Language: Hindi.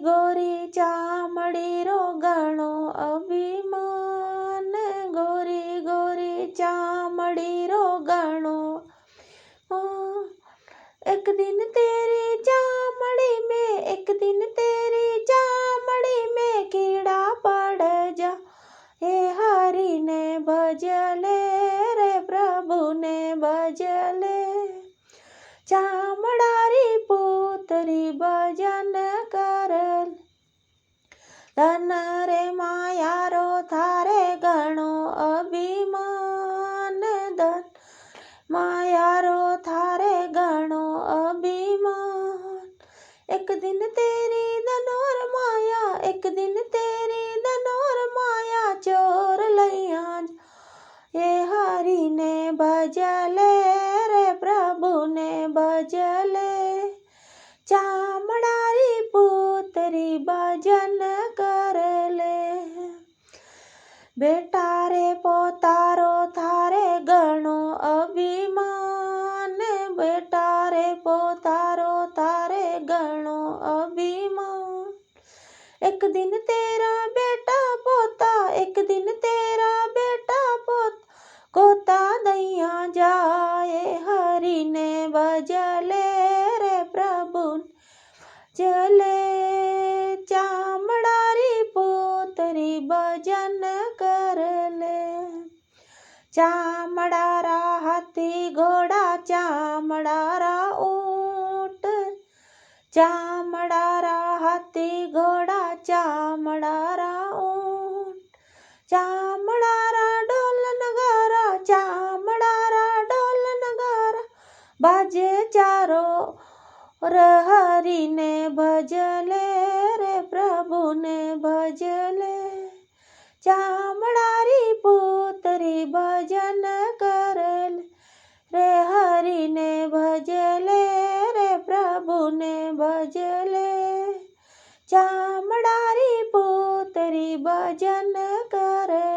गोरी चामड़ी रो घणो अभिमान, गोरी गोरी चामड़ी रो घणो। एक दिन तेरी चामड़ी में, एक दिन तेरी चामड़ी में कीड़ा पड़ जा, हे हरि ने भजले रे प्रभु ने भजले। चामड़ारी पुत्री भजन करल, धन रे माया रो थारे घणो अभिमान, धन माया रो थारे घणो अभिमान। एक दिन तेरी धन और माया, एक दिन तेरी धन और माया चोर लैया, हे हरि ने भजले रे प्रभु ने भजले। चामड़ारी पुत्री भजन करले, बेटा रे पोतारो थारे घणो अभिमान, बेटा रे पोतारो थारे घणो अभिमान। एक दिन तेरा बेटा पोता, एक दिन तेरा बेटा पोता गोता दैया जाए, हरि ने भजले रे प्रभु चले। चामड़ारी पुत्री भजन करले, चामड़ारा हाथी घोड़ा चामड़ारा ऊंट, चामड़ारा हाथी घोड़ा चामड़ारा ऊंट। चामड़ारा ढोल नगारा, चामड़ारा ढोल नगारा बाजे चारो और हरि ने भजले रे प्रभु ने भजले। चामड़ारी पुत्री भजन करल, रे हरि ने भजले रे प्रभु ने भजले। चामड़ारी पुत्री भजन करल।